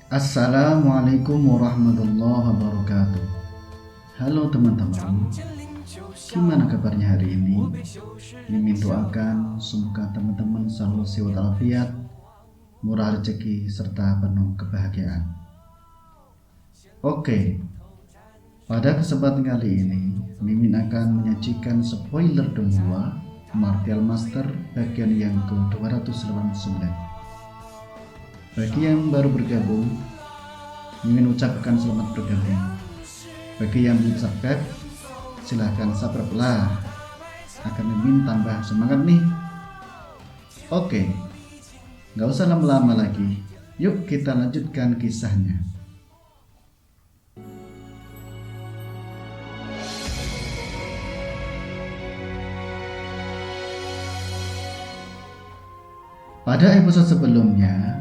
Assalamualaikum warahmatullahi wabarakatuh. Halo teman-teman, gimana kabarnya hari ini? Mimin doakan semoga teman-teman selalu sehat walafiat, murah rezeki, serta penuh kebahagiaan. Oke, pada kesempatan kali ini Mimin akan menyajikan spoiler dongua Martial Master bagian yang ke-289. Bagi yang baru bergabung, Mimin ucapkan selamat bergabung. Bagi yang belum subscribe, silahkan subscribe lah agar Mimin tambah semangat nih. Oke, nggak usah lama-lama lagi, yuk kita lanjutkan kisahnya. Pada episode sebelumnya,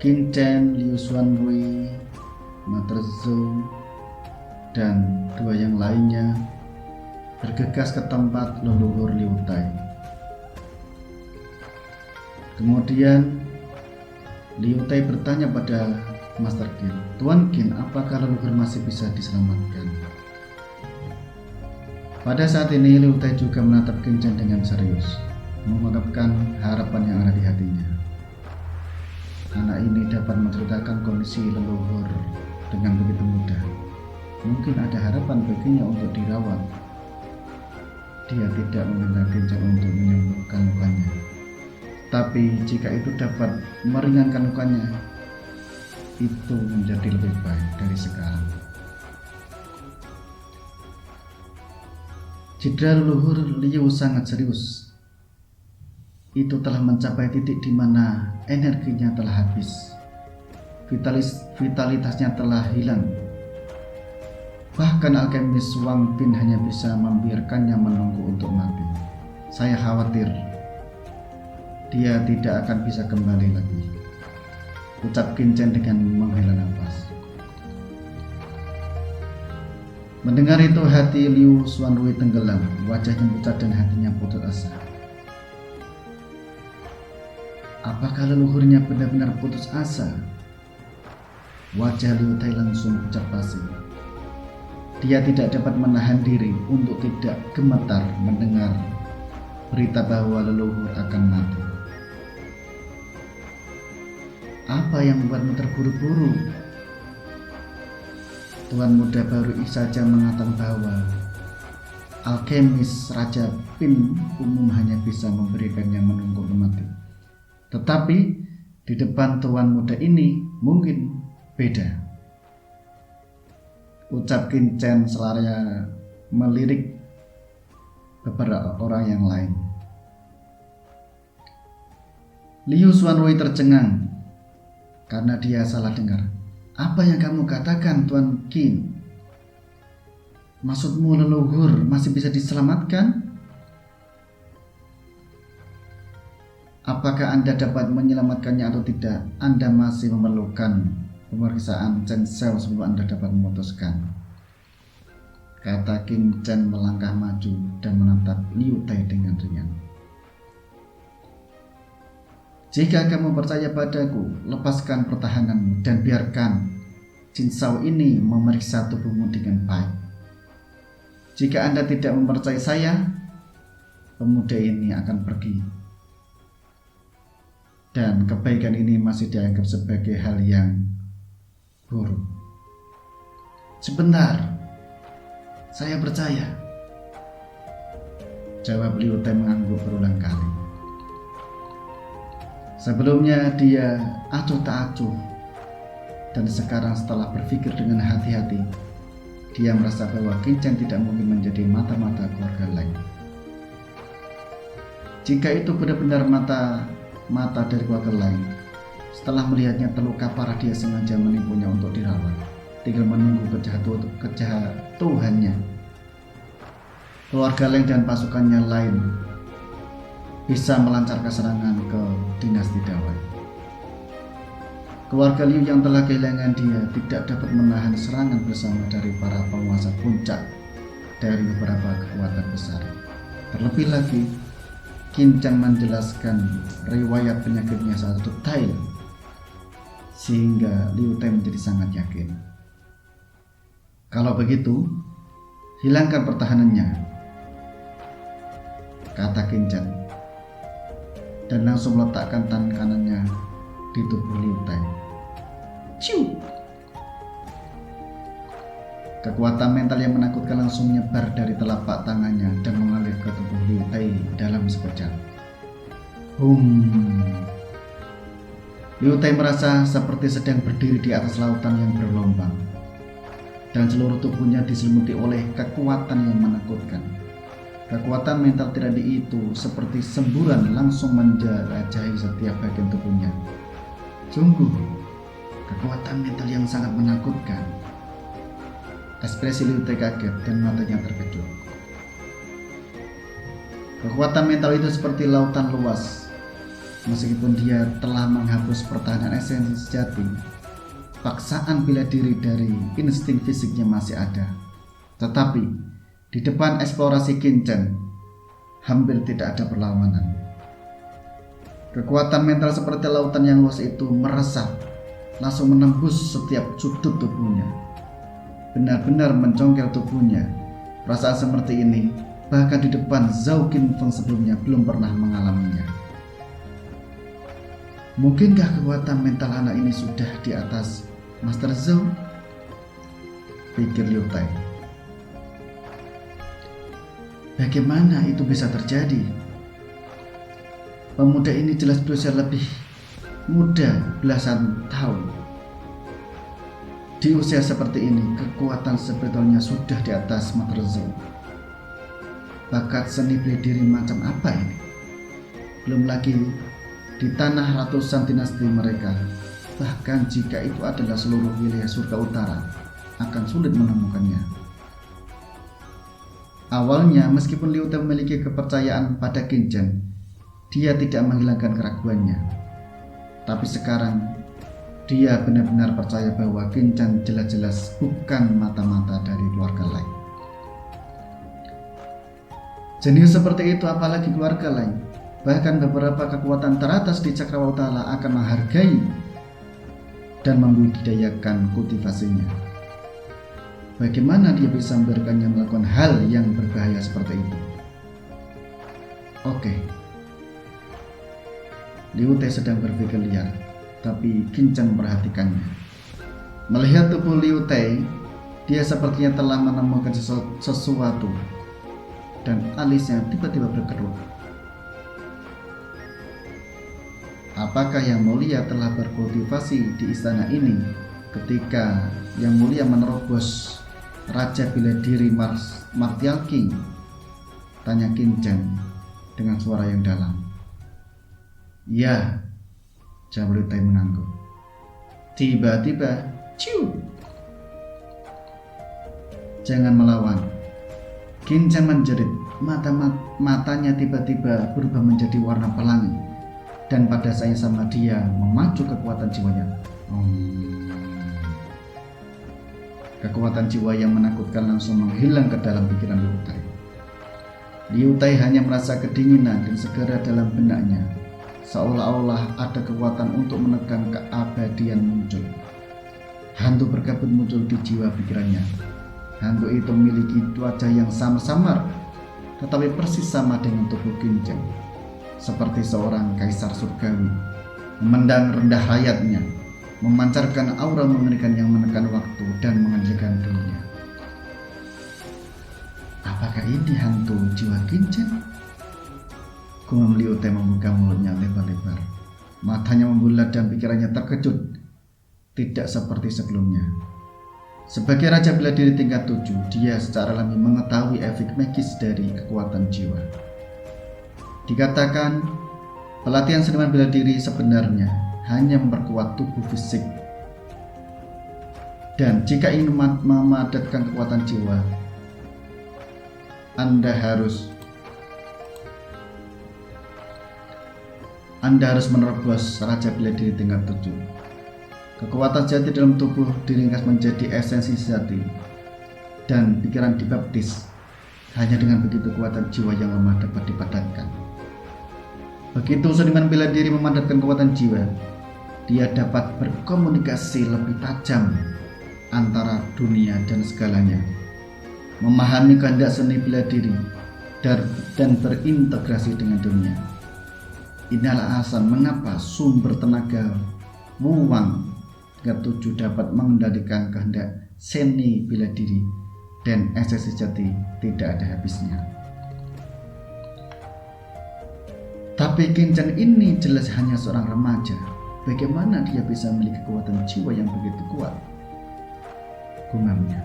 Qin Chen, Liu Xuanwei, Master Zhou, dan dua yang lainnya bergegas ke tempat leluhur Liu Tai. Kemudian Liu Tai bertanya pada Master Qin, "Tuan Qin, apakah leluhur masih bisa diselamatkan?" Pada saat ini Liu Tai juga menatap Qin Chen dengan serius, mengungkapkan harapan yang ada di hatinya. Anak ini dapat menceritakan kondisi leluhur dengan begitu mudah. Mungkin ada harapan baginya untuk dirawat. Dia tidak meminta Qin Chen untuk menyembuhkan lukanya. Tapi jika itu dapat meringankan lukanya, itu menjadi lebih baik dari sekarang. Cedera leluhur Liu sangat serius. Itu telah mencapai titik di mana energinya telah habis, vitalitasnya telah hilang. Bahkan alkemis Wang Bin hanya bisa membiarkannya menunggu untuk mati. Saya khawatir dia tidak akan bisa kembali lagi, ucap Qin Chen dengan menghela nafas. Mendengar itu hati Liu Xuanwei tenggelam, wajahnya pucat dan hatinya putus asa. Apakah leluhurnya benar-benar putus asa? Wajah Liu Tai langsung pucat pasi. Dia tidak dapat menahan diri untuk tidak gemetar mendengar berita bahwa leluhur akan mati. Apa yang membuatmu terburu-buru? Tuan muda baru saja mengatakan bahwa alkemis Raja Pin umum hanya bisa memberikannya menunggu mati. Tetapi di depan tuan muda ini mungkin beda, ucap Qin Chen selaya melirik beberapa orang yang lain. Liu Xuanwei tercengang karena dia salah dengar. Apa yang kamu katakan, Tuan Qin? Maksudmu leluhur masih bisa diselamatkan? Apakah Anda dapat menyelamatkannya atau tidak? Anda masih memerlukan pemeriksaan Chen Xiao sebelum Anda dapat memutuskan, kata Qin Chen melangkah maju dan menatap Liu Tai dengan ringan. Jika kamu percaya padaku, lepaskan pertahananmu dan biarkan Chen Xiao ini memeriksa tubuhmu dengan baik. Jika Anda tidak mempercayai saya, pemuda ini akan pergi. Dan kebaikan ini masih dianggap sebagai hal yang buruk. Sebentar, saya percaya, jawab Liu Tai mengangguk berulang kali. Sebelumnya dia acuh tak acuh, dan sekarang setelah berpikir dengan hati-hati, dia merasa bahwa Qin Chen tidak mungkin menjadi mata-mata keluarga lain. Jika itu benar-benar mata dari keluarga lain, setelah melihatnya terluka parah, dia sengaja menipunya untuk dirawat, tinggal menunggu kejatuhannya. Keluarga lain dan pasukannya lain bisa melancarkan serangan ke dinasti Dawei. Keluarga Liu yang telah kehilangan dia tidak dapat menahan serangan bersama dari para penguasa puncak dari beberapa kekuatan besar. Terlebih lagi, Qin Chen menjelaskan riwayat penyakitnya sangat detail sehingga Liu Tai menjadi sangat yakin. Kalau begitu, hilangkan pertahanannya, kata Qin Chen, dan langsung meletakkan tangan kanannya di tubuh Liu Tai. Ciu! Kekuatan mental yang menakutkan langsung menyebar dari telapak tangannya dan mengalir ke tubuh Liu Tai dalam sekejap. Liu Tai merasa seperti sedang berdiri di atas lautan yang bergelombang, dan seluruh tubuhnya diselimuti oleh kekuatan yang menakutkan. Kekuatan mental tirani itu seperti semburan langsung menjelajahi setiap bagian tubuhnya. Sungguh, kekuatan mental yang sangat menakutkan. Ekspresi Liu Tai kaget dan matanya terkejut. Kekuatan mental itu seperti lautan luas. Meskipun dia telah menghapus pertahanan esensi sejati, paksaan bela diri dari insting fisiknya masih ada. Tetapi di depan eksplorasi Qin Chen, hampir tidak ada perlawanan. Kekuatan mental seperti lautan yang luas itu meresap, langsung menembus setiap sudut tubuhnya. Benar-benar mencongkel tubuhnya. Perasaan seperti ini bahkan di depan Zhao Qinfeng sebelumnya belum pernah mengalaminya. Mungkinkah kekuatan mental anak ini sudah di atas Master Zhao? Pikir Liu Tai. Bagaimana itu bisa terjadi? Pemuda ini jelas berusia lebih muda belasan tahun. Di usia seperti ini, kekuatan spiritualnya sudah di atas Master Zhao. Bakat seni bela diri macam apa ini? Belum lagi di tanah ratusan dinasti mereka, bahkan jika itu adalah seluruh wilayah surga utara, akan sulit menemukannya. Awalnya, meskipun Liu Tai memiliki kepercayaan pada Qin Chen, dia tidak menghilangkan keraguannya. Tapi sekarang, dia benar-benar percaya bahwa Qin Chen jelas-jelas bukan mata-mata dari keluarga lain. Jenius seperti itu apalagi keluarga lain. Bahkan beberapa kekuatan teratas di Cakrawala akan menghargai dan membudidayakan kultivasinya. Bagaimana dia bisa membiarkannya melakukan hal yang berbahaya seperti itu? Oke. Liu Tai sedang berpikir liar, tapi Qin Chen memperhatikannya. Melihat tubuh Liu Tai, dia sepertinya telah menemukan sesuatu, dan alisnya tiba-tiba berkerut. Apakah Yang Mulia telah berkultivasi di istana ini ketika Yang Mulia menerobos Raja Bela Diri Martial King? Tanya Qin Chen dengan suara yang dalam. Ya, jawab Liu Tai mengangguk. Tiba-tiba, ciu! Jangan melawan. Qin Chen menjerit. Matanya tiba-tiba berubah menjadi warna pelangi, dan pada saat yang sama dia memacu kekuatan jiwanya. Kekuatan jiwa yang menakutkan langsung menghilang ke dalam pikiran Liu Tai. Liu Tai hanya merasa kedinginan dan segera dalam benaknya, seolah-olah ada kekuatan untuk menekan keabadian muncul. Hantu berkabut muncul di jiwa pikirannya. Hantu itu memiliki wajah yang samar-samar, tetapi persis sama dengan tubuh Qin Chen, seperti seorang kaisar surgawi, memandang rendah hayatnya, memancarkan aura mengerikan yang menekan waktu dan mengendalikan dunia. Apakah ini hantu jiwa Qin Chen? Gumam Liu Tai membuka mulutnya lebar-lebar. Matanya membulat dan pikirannya terkejut, tidak seperti sebelumnya. Sebagai Raja Bela Diri tingkat 7, dia secara alami mengetahui efek magis dari kekuatan jiwa. Dikatakan, pelatihan seniman bela diri sebenarnya hanya memperkuat tubuh fisik. Dan jika ingin memadatkan kekuatan jiwa, Anda harus menerobos Raja Bela Diri tingkat 7. Kekuatan sejati dalam tubuh diringkas menjadi esensi sejati, dan pikiran dibaptis. Hanya dengan begitu kekuatan jiwa yang lemah dapat dipadatkan. Begitu seniman bela diri memadatkan kekuatan jiwa, dia dapat berkomunikasi lebih tajam antara dunia dan segalanya, memahami kehendak seni bela diri dan berintegrasi dengan dunia. Inilah alasan mengapa sumber tenaga Wu Wang ke-7 dapat mengendalikan kehendak seni bela diri dan esensi sejati tidak ada habisnya. Tapi Qin Chen ini jelas hanya seorang remaja. Bagaimana dia bisa memiliki kekuatan jiwa yang begitu kuat? Gumamnya.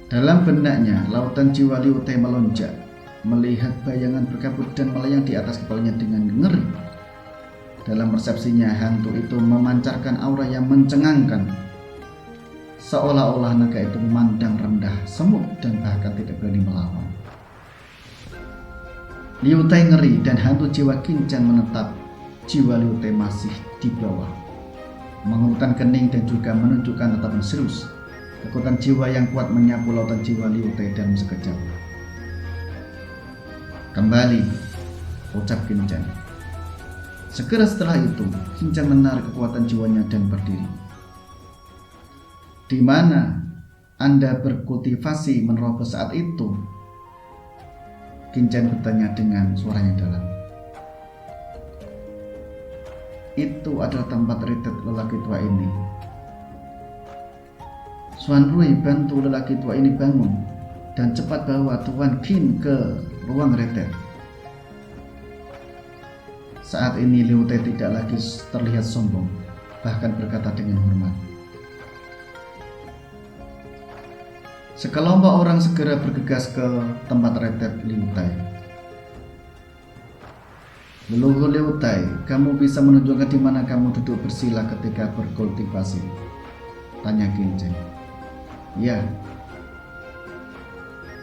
Dalam benaknya, lautan jiwa Liu Tai melonjak, melihat bayangan berkabut dan melayang di atas kepalanya dengan ngeri. Dalam persepsinya, hantu itu memancarkan aura yang mencengangkan, seolah-olah naga itu memandang rendah semut dan bahkan tidak berani melawan. Liu Tai ngeri dan hantu jiwa Qin Chen menetap. Jiwa Liu Tai masih di bawah, mengerutkan kening dan juga menunjukkan tatapan serius. Kekuatan jiwa yang kuat menyapu lautan jiwa Liu Tai dalam sekejap. Kembali, ucap Qin Chen. Segera setelah itu, Qin Chen menarik kekuatan jiwanya dan berdiri. Di mana Anda berkultivasi menerobos saat itu? Qin Chen bertanya dengan suara yang dalam. Itu adalah tempat retret lelaki tua ini. Xuan Rui bantu lelaki tua ini bangun dan cepat bawa Tuan Qin ke ruang retret. Saat ini Liu Tai tidak lagi terlihat sombong, bahkan berkata dengan hormat. Sekelompok orang segera bergegas ke tempat retret Liu Tai. Leluhur Liu Tai, kamu bisa menunjukkan di mana kamu duduk bersila ketika berkultivasi? Tanya Qin Chen. Ya.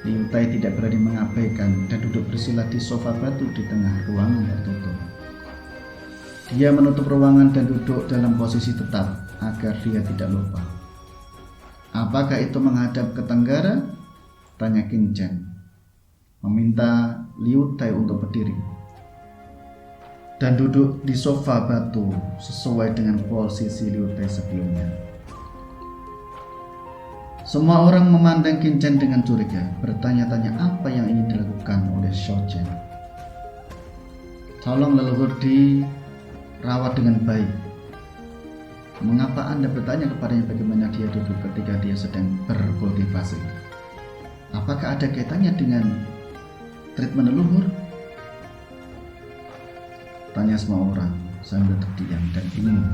Liu Tai tidak berani mengabaikan dan duduk bersila di sofa batu di tengah ruangan tertutup. Dia menutup ruangan dan duduk dalam posisi tetap agar dia tidak lupa. Apakah itu menghadap ke tenggara? Tanya Qin Chen, meminta Liu Tai untuk berdiri dan duduk di sofa batu sesuai dengan posisi Liu Tai sebelumnya. Semua orang memandang Qin Chen dengan curiga, bertanya-tanya apa yang ingin dilakukan oleh Xiao Chen. Tolong leluhur dirawat dengan baik. Mengapa Anda bertanya kepadanya bagaimana dia duduk ketika dia sedang berkultivasi? Apakah ada kaitannya dengan treatment leluhur? Tanya semua orang sambil terdiam dan bingung.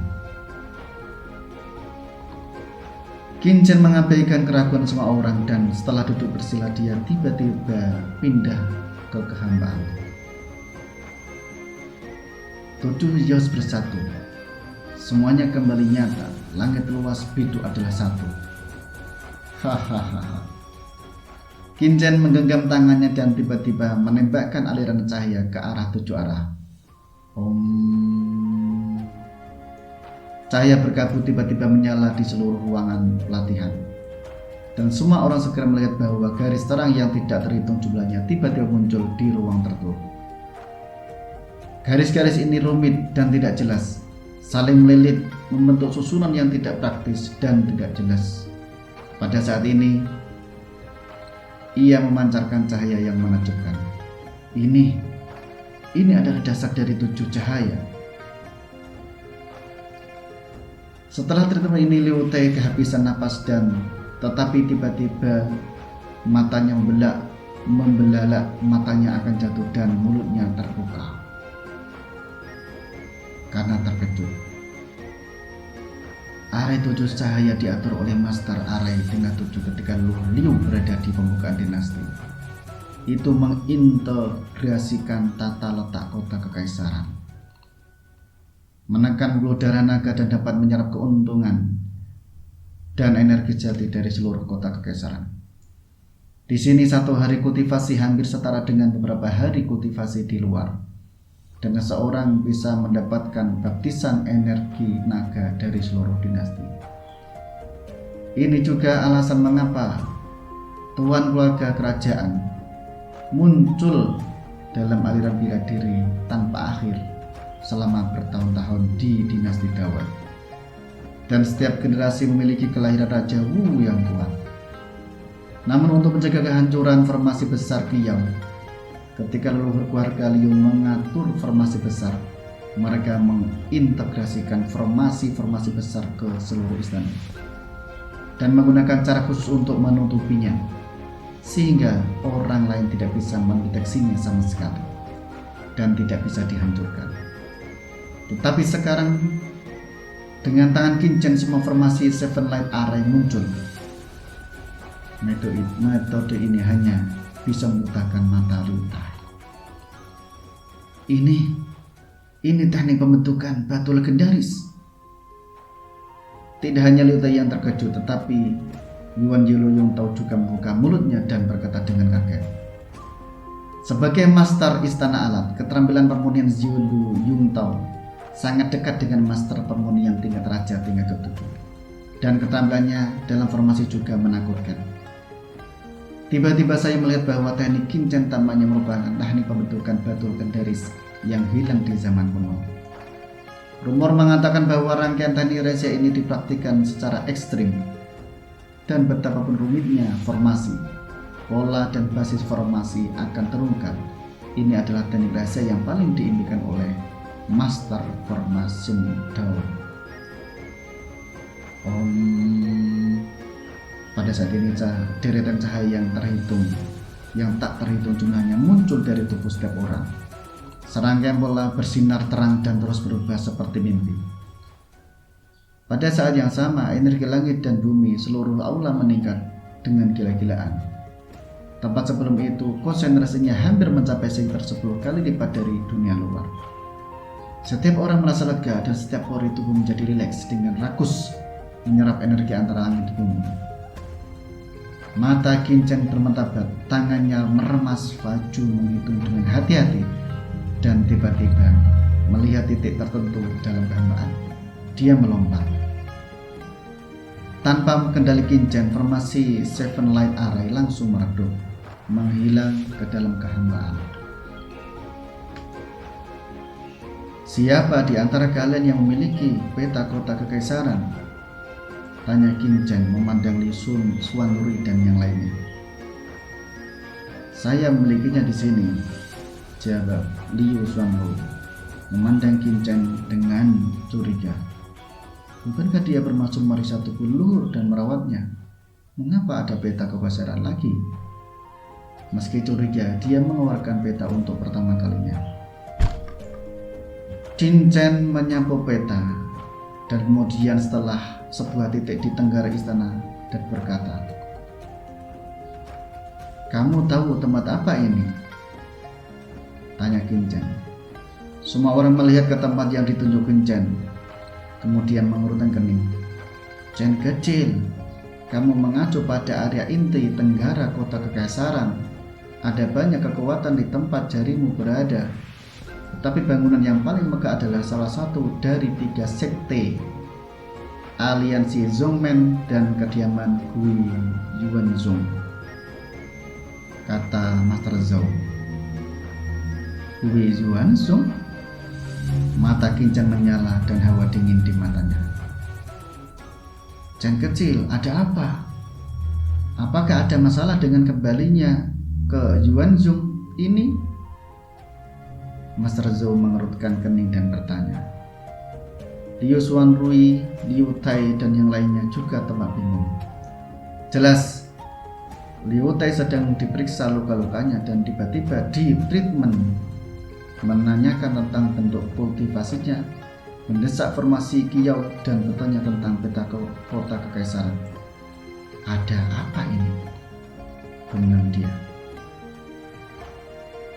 Qin Chen mengabaikan keraguan semua orang dan setelah duduk bersila dia tiba-tiba pindah ke kehambaan. 7 yos bersatu. Semuanya kembali nyata. Langit luas bidu adalah satu. Hahaha. Qin Chen menggenggam tangannya dan tiba-tiba menembakkan aliran cahaya ke arah 7 arah. Cahaya berkabut tiba-tiba menyala di seluruh ruangan pelatihan, dan semua orang segera melihat bahwa garis terang yang tidak terhitung jumlahnya tiba-tiba muncul di ruang tertutup. Garis-garis ini rumit dan tidak jelas, saling melilit membentuk susunan yang tidak praktis dan tidak jelas. Pada saat ini, ia memancarkan cahaya yang menakjubkan. Ini adalah dasar dari 7 cahaya. Setelah treatment ini, Liu Tai kehabisan napas dan tetapi tiba-tiba matanya membelalak, matanya akan jatuh dan mulutnya terbuka karena terkejut. Arai 7 cahaya diatur oleh Master Arai tingkat 7 ketika leluhur Liu berada di pembukaan dinasti. Itu mengintegrasikan tata letak kota kekaisaran, menekan pembuluh darah naga dan dapat menyerap keuntungan dan energi jati dari seluruh kota kekaisaran. Di sini 1 hari kultivasi hampir setara dengan beberapa hari kultivasi di luar, dan seseorang bisa mendapatkan baptisan energi naga dari seluruh dinasti. Ini juga alasan mengapa tuan keluarga kerajaan muncul dalam aliran bela diri tanpa akhir selama bertahun-tahun di dinasti Dawet. Dan setiap generasi memiliki kelahiran Raja Wu yang kuat. Namun untuk menjaga kehancuran formasi besar Qiyao, ketika leluhur keluarga Liu mengatur formasi besar, mereka mengintegrasikan formasi-formasi besar ke seluruh istana dan menggunakan cara khusus untuk menutupinya, sehingga orang lain tidak bisa mendeteksinya sama sekali dan tidak bisa dihancurkan. Tetapi sekarang dengan tangan Qin Chen semua formasi Seven Light Array muncul. Metode ini hanya bisa membutakan mata Liu Tai. Ini teknik pembentukan batu legendaris. Tidak hanya Liu Tai yang terkejut, tetapi Yuan Yiluyong tahu juga membuka mulutnya dan berkata dengan kaget. Sebagai master istana alat, keterampilan permurnian Ziulu Yungtao sangat dekat dengan master permurnian tingkat raja tingkat ke-7, dan keterampilannya dalam formasi juga menakutkan. Tiba-tiba saya melihat bahwa teknik Qin Chen tampaknya merupakan teknik pembentukan batu legendaris yang hilang di zaman kuno. Rumor mengatakan bahwa rangkaian teknik rahasia ini dipraktikkan secara ekstrim, dan betapapun rumitnya formasi, pola dan basis formasi akan terungkap. Ini adalah teknik rahasia yang paling diimpikan oleh Master Formation Dao. Pada saat ini deretan cahaya yang tak terhitung jumlahnya muncul dari tubuh setiap orang. Serangkaian bola bersinar terang dan terus berubah seperti mimpi. Pada saat yang sama, energi langit dan bumi seluruh aula meningkat dengan gila-gilaan. Tempat sebelum itu konsentrasinya hampir mencapai sekitar 10 kali lipat dari dunia luar. Setiap orang merasa lega dan setiap pori tubuh menjadi rileks dengan rakus menyerap energi antara langit dan bumi. Mata Qin Chen bermetabat, tangannya meremas baju menghitung dengan hati-hati, dan tiba-tiba melihat titik tertentu dalam kehambaan. Dia melompat. Tanpa kendali Qin Chen, formasi Seven Light Array langsung meredup, menghilang ke dalam kehambaan. Siapa di antara kalian yang memiliki peta kota kekaisaran? Tanya Qin Chen memandang Li Xuanrui dan yang lainnya. Saya memilikinya di sini, jawab Liu Xuanrui memandang Qin Chen dengan curiga. Bukankah dia bermaksud memeriksa tubuh leluhur dan merawatnya? Mengapa ada peta kekaisaran lagi? Meski curiga, dia mengeluarkan peta untuk pertama kalinya. Qin Chen menyapu peta dan kemudian setelah sebuah titik di tenggara istana dan berkata, "Kamu tahu tempat apa ini?" tanya Qin Chen. Semua orang melihat ke tempat yang ditunjuk Qin Chen, kemudian mengerutkan kening. "Chen kecil, kamu mengacu pada area inti tenggara kota kekaisaran. Ada banyak kekuatan di tempat jarimu berada. Tetapi bangunan yang paling megah adalah salah satu dari 3 sekte aliansi Zhongmen dan kediaman Gui Yuanzhong," kata Master Zhou. Gui Yuanzhong? Mata Qin Chen menyala dan hawa dingin di matanya. "Chen kecil, ada apa? Apakah ada masalah dengan kembalinya ke Yuanzhong ini?" Master Zhou mengerutkan kening dan bertanya. Liu Xuanrui, Liu Tai, dan yang lainnya juga tampak bingung. Jelas, Liu Tai sedang diperiksa luka-lukanya dan tiba-tiba di treatment, menanyakan tentang bentuk kultivasinya, mendesak formasi Qiyao, dan bertanya tentang peta kota kekaisaran. Ada apa ini? Gumam dia.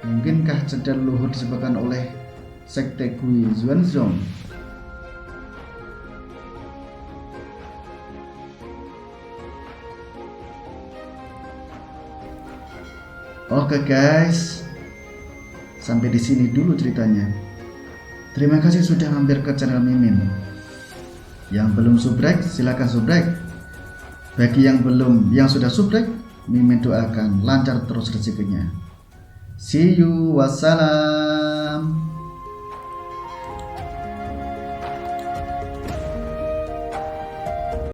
Mungkinkah cedera leluhur disebabkan oleh sekte Gui Yuanzhong? Oke guys, sampai di sini dulu ceritanya. Terima kasih sudah mampir ke channel Mimin. Yang belum subrek silakan subrek. Bagi yang sudah subrek, Mimin doakan lancar terus rezekinya. See you, wassalam.